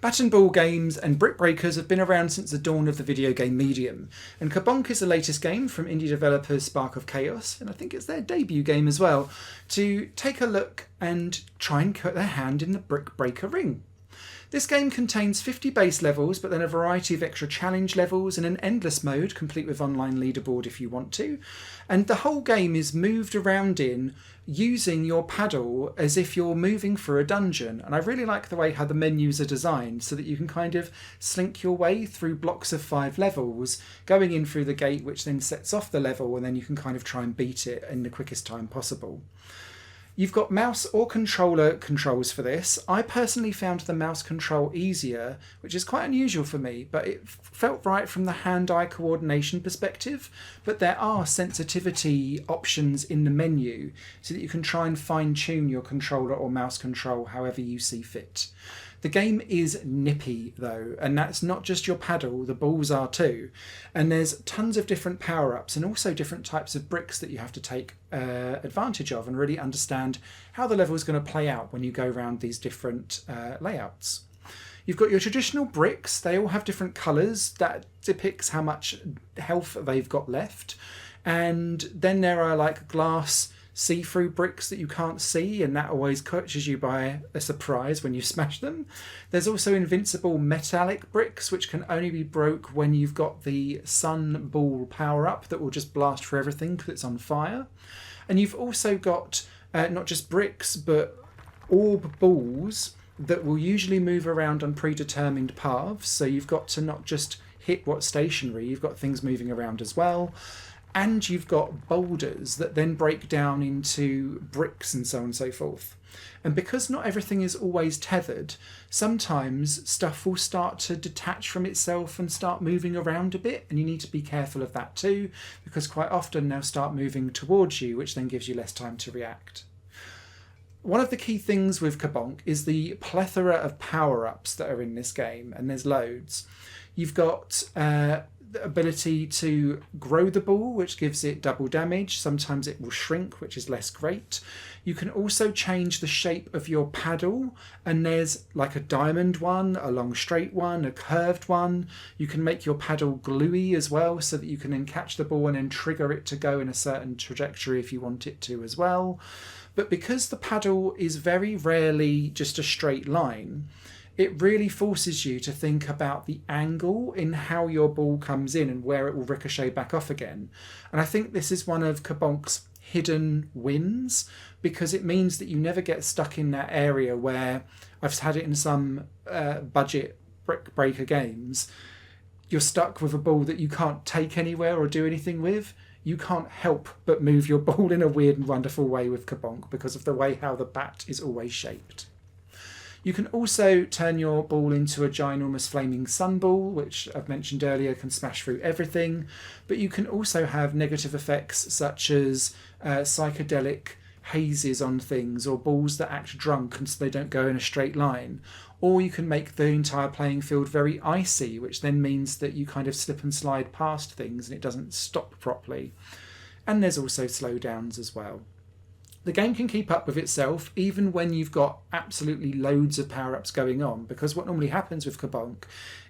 Bat and ball games and brick breakers have been around since the dawn of the video game medium, and Kabonk is the latest game from indie developers Spark of Chaos, and I think it's their debut game as well, to take a look and try and put their hand in the brick breaker ring. This game contains 50 base levels, but then a variety of extra challenge levels and an endless mode, complete with online leaderboard if you want to. And the whole game is moved around in using your paddle as if you're moving through a dungeon. And I really like the way how the menus are designed so that you can kind of slink your way through blocks of 5 levels, going in through the gate, which then sets off the level, and then you can kind of try and beat it in the quickest time possible. You've got mouse or controller controls for this. I personally found the mouse control easier, which is quite unusual for me, but it felt right from the hand-eye coordination perspective. But there are sensitivity options in the menu so that you can try and fine-tune your controller or mouse control however you see fit. The game is Nippy though, and that's not just your paddle, the balls are too. And there's tons of different power-ups and also different types of bricks that you have to take advantage of and really understand how the level is going to play out when you go around these different layouts. You've got your traditional bricks, they all have different colours, that depicts how much health they've got left. And then there are like glass see-through bricks that you can't see, and that always catches you by a surprise when you smash them. There's also invincible metallic bricks, which can only be broke when you've got the sun ball power-up that will just blast through everything because it's on fire. And you've also got not just bricks, but orb balls that will usually move around on predetermined paths. So you've got to not just hit what's stationary, you've got things moving around as well. And you've got boulders that then break down into bricks and so on and so forth. And because not everything is always tethered, sometimes stuff will start to detach from itself and start moving around a bit, and you need to be careful of that too, because quite often they'll start moving towards you, which then gives you less time to react. One of the key things with Kabonk is the plethora of power-ups that are in this game, and there's loads. You've got the ability to grow the ball, which gives it double damage. Sometimes it will shrink, which is less great. You can also change the shape of your paddle, and there's like a diamond one, a long straight one, a curved one. You can make your paddle gluey as well, so that you can then catch the ball and then trigger it to go in a certain trajectory if you want it to as well. But because the paddle is very rarely just a straight line, it really forces you to think about the angle in how your ball comes in and where it will ricochet back off again. And I think this is one of Kabonk's hidden wins, because it means that you never get stuck in that area where I've had it in some budget brick breaker games. You're stuck with a ball that you can't take anywhere or do anything with. You can't help but move your ball in a weird and wonderful way with Kabonk because of the way how the bat is always shaped. You can also turn your ball into a ginormous flaming sunball, which I've mentioned earlier can smash through everything. But you can also have negative effects such as psychedelic hazes on things, or balls that act drunk and so they don't go in a straight line. Or you can make the entire playing field very icy, which then means that you kind of slip and slide past things and it doesn't stop properly. And there's also slowdowns as well. The game can keep up with itself even when you've got absolutely loads of power-ups going on, because what normally happens with Kabonk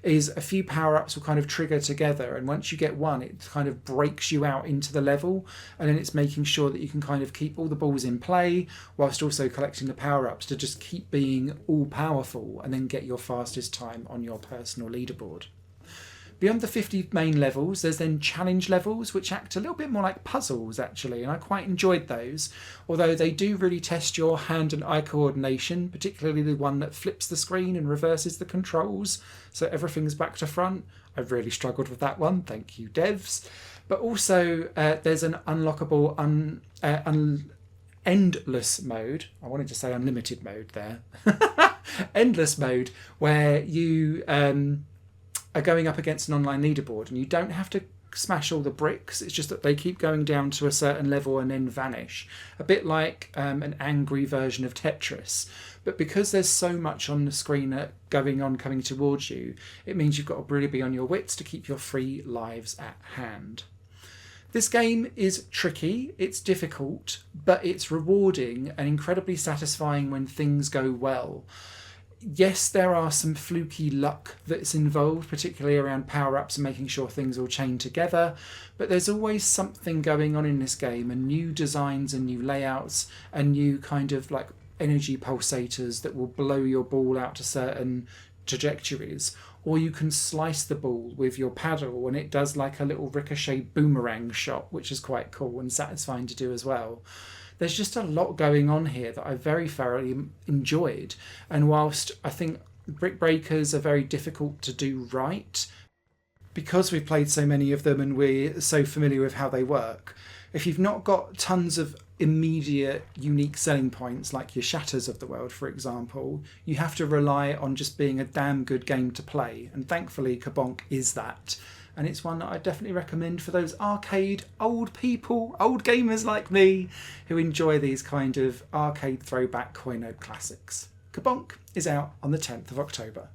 is a few power-ups will kind of trigger together, and once you get one it kind of breaks you out into the level, and then it's making sure that you can kind of keep all the balls in play whilst also collecting the power-ups to just keep being all-powerful and then get your fastest time on your personal leaderboard. Beyond the 50 main levels, there's then challenge levels, which act a little bit more like puzzles, actually, and I quite enjoyed those, although they do really test your hand and eye coordination, particularly the one that flips the screen and reverses the controls, so everything's back to front. I've really struggled with that one, thank you devs. But also there's an unlockable endless mode. I wanted to say unlimited mode there. Endless mode, where you are going up against an online leaderboard, and you don't have to smash all the bricks, it's just that they keep going down to a certain level and then vanish, a bit like an angry version of Tetris. But because there's so much on the screen coming towards you, it means you've got to really be on your wits to keep your 3 lives at hand. This game is tricky, it's difficult, but it's rewarding and incredibly satisfying when things go well. Yes, there are some fluky luck that's involved, particularly around power-ups and making sure things all chain together, but there's always something going on in this game, and new designs and new layouts and new kind of like energy pulsators that will blow your ball out to certain trajectories. Or you can slice the ball with your paddle and it does like a little ricochet boomerang shot, which is quite cool and satisfying to do as well. There's just a lot going on here that I very thoroughly enjoyed. And whilst I think brick breakers are very difficult to do right, because we've played so many of them and we're so familiar with how they work, if you've not got tons of immediate unique selling points like your Shatters of the world, for example, you have to rely on just being a damn good game to play. And thankfully Kabonk is that. And it's one that I definitely recommend for those arcade old people, old gamers like me, who enjoy these kind of arcade throwback coin-op classics. Kabonk is out on the 10th of October.